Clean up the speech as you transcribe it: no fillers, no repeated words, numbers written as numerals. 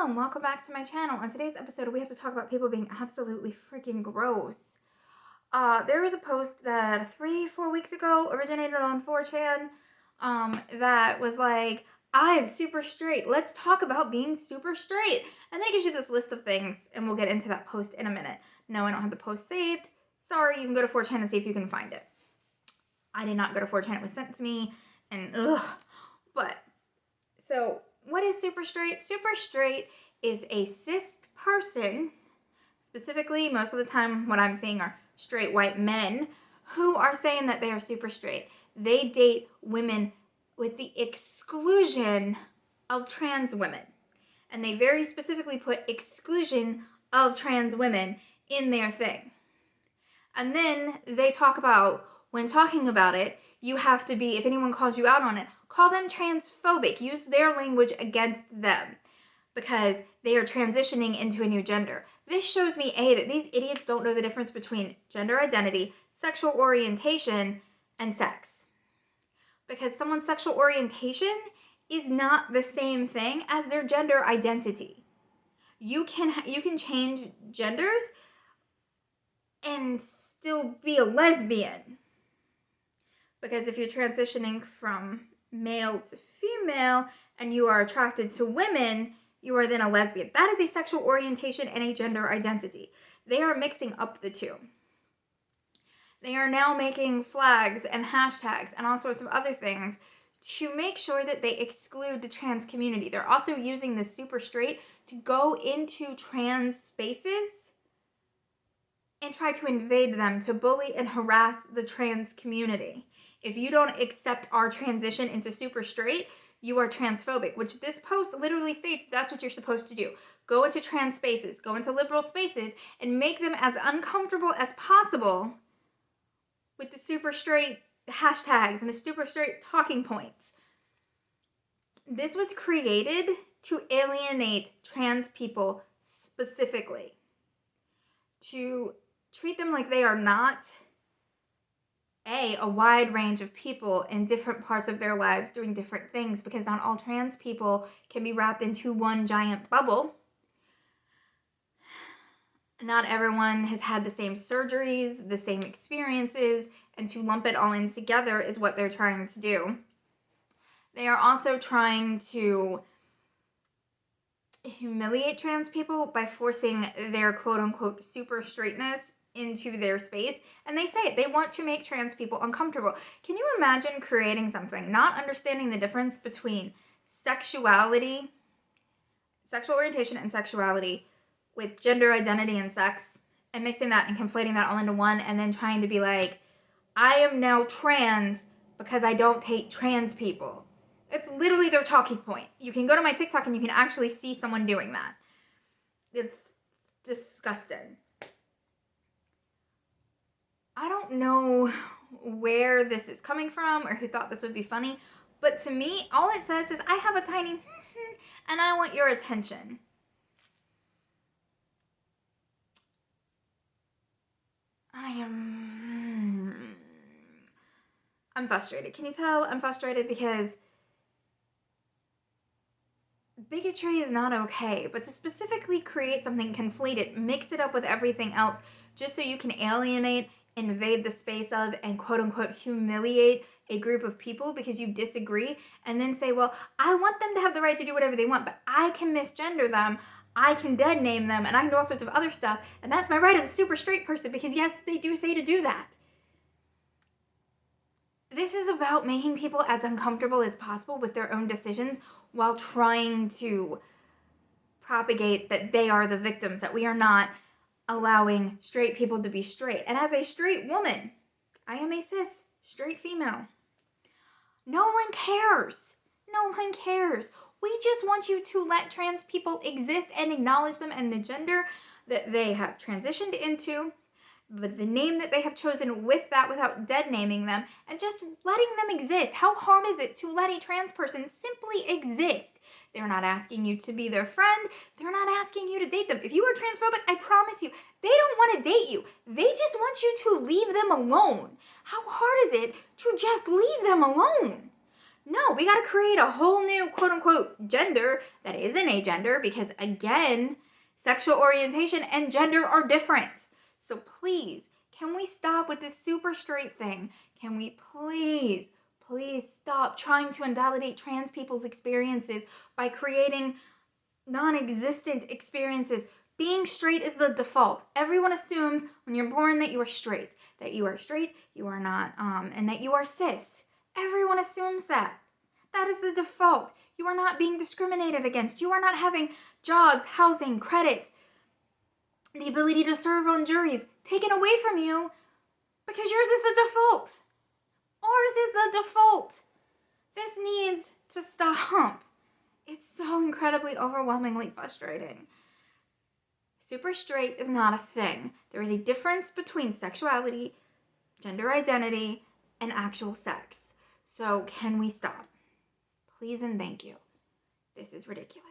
Hello and welcome back to my channel. On today's episode, we have to talk about people being absolutely freaking gross. There was a post that 3-4 weeks ago originated on 4chan that was like, I'm super straight. Let's talk about being super straight. And then it gives you this list of things, and we'll get into that post in a minute. No, I don't have the post saved. Sorry, you can go to 4chan and see if you can find it. I did not go to 4chan. It was sent to me, and so what is super straight? Super straight is a cis person, specifically most of the time what I'm seeing are straight white men who are saying that they are super straight. They date women with the exclusion of trans women. And they very specifically put exclusion of trans women in their thing. And then they talk about, when talking about it, you have to be, if anyone calls you out on it, call them transphobic. Use their language against them because they are transitioning into a new gender. This shows me, A, that these idiots don't know the difference between gender identity, sexual orientation, and sex. Because someone's sexual orientation is not the same thing as their gender identity. You can change genders and still be a lesbian. Because if you're transitioning from male to female and you are attracted to women, you are then a lesbian. That is a sexual orientation and a gender identity. They are mixing up the two. They are now making flags and hashtags and all sorts of other things to make sure that they exclude the trans community. They're also using the super straight to go into trans spaces and try to invade them, to bully and harass the trans community. If you don't accept our transition into super straight, you are transphobic, which this post literally states that's what you're supposed to do. Go into trans spaces, go into liberal spaces, and make them as uncomfortable as possible with the super straight hashtags and the super straight talking points. This was created to alienate trans people specifically, to treat them like they are not a wide range of people in different parts of their lives doing different things, because not all trans people can be wrapped into one giant bubble. Not everyone has had the same surgeries, the same experiences, and to lump it all in together is what they're trying to do. They are also trying to humiliate trans people by forcing their quote-unquote super straightness into their space, and they say it. They want to make trans people uncomfortable. Can you imagine creating something, not understanding the difference between sexuality, sexual orientation and sexuality, with gender identity and sex, and mixing that and conflating that all into one, and then trying to be like, I am now trans because I don't hate trans people. It's literally their talking point. You can go to my TikTok and you can actually see someone doing that. It's disgusting. I don't know where this is coming from or who thought this would be funny, but to me, all it says is, I have a tiny and I want your attention. I'm frustrated. Can you tell I'm frustrated? Because bigotry is not okay, but to specifically create something, conflate it, mix it up with everything else, just so you can alienate, invade the space of, and quote-unquote humiliate a group of people because you disagree, and then say, well, I want them to have the right to do whatever they want, but I can misgender them, I can dead name them, and I can do all sorts of other stuff, and that's my right as a super straight person, because yes, they do say to do that. This is about making people as uncomfortable as possible with their own decisions while trying to propagate that they are the victims, that we are not allowing straight people to be straight. And as a straight woman, I am a cis, straight female. No one cares. No one cares. We just want you to let trans people exist and acknowledge them and the gender that they have transitioned into, but the name that they have chosen with that, without dead naming them, and just letting them exist. How hard is it to let a trans person simply exist? They're not asking you to be their friend. They're not asking you to date them. If you are transphobic, I promise you, they don't want to date you. They just want you to leave them alone. How hard is it to just leave them alone? No, we got to create a whole new quote unquote gender that isn't a gender, because again, sexual orientation and gender are different. So please, can we stop with this super straight thing? Can we please stop trying to invalidate trans people's experiences by creating non-existent experiences? Being straight is the default. Everyone assumes when you're born that you are straight, you are not, and that you are cis. Everyone assumes that. That is the default. You are not being discriminated against. You are not having jobs, housing, credit, the ability to serve on juries taken away from you because yours is the default. Ours is the default. This needs to stop. It's so incredibly overwhelmingly frustrating. Super straight is not a thing. There is a difference between sexuality, gender identity, and actual sex. So can we stop? Please and thank you. This is ridiculous.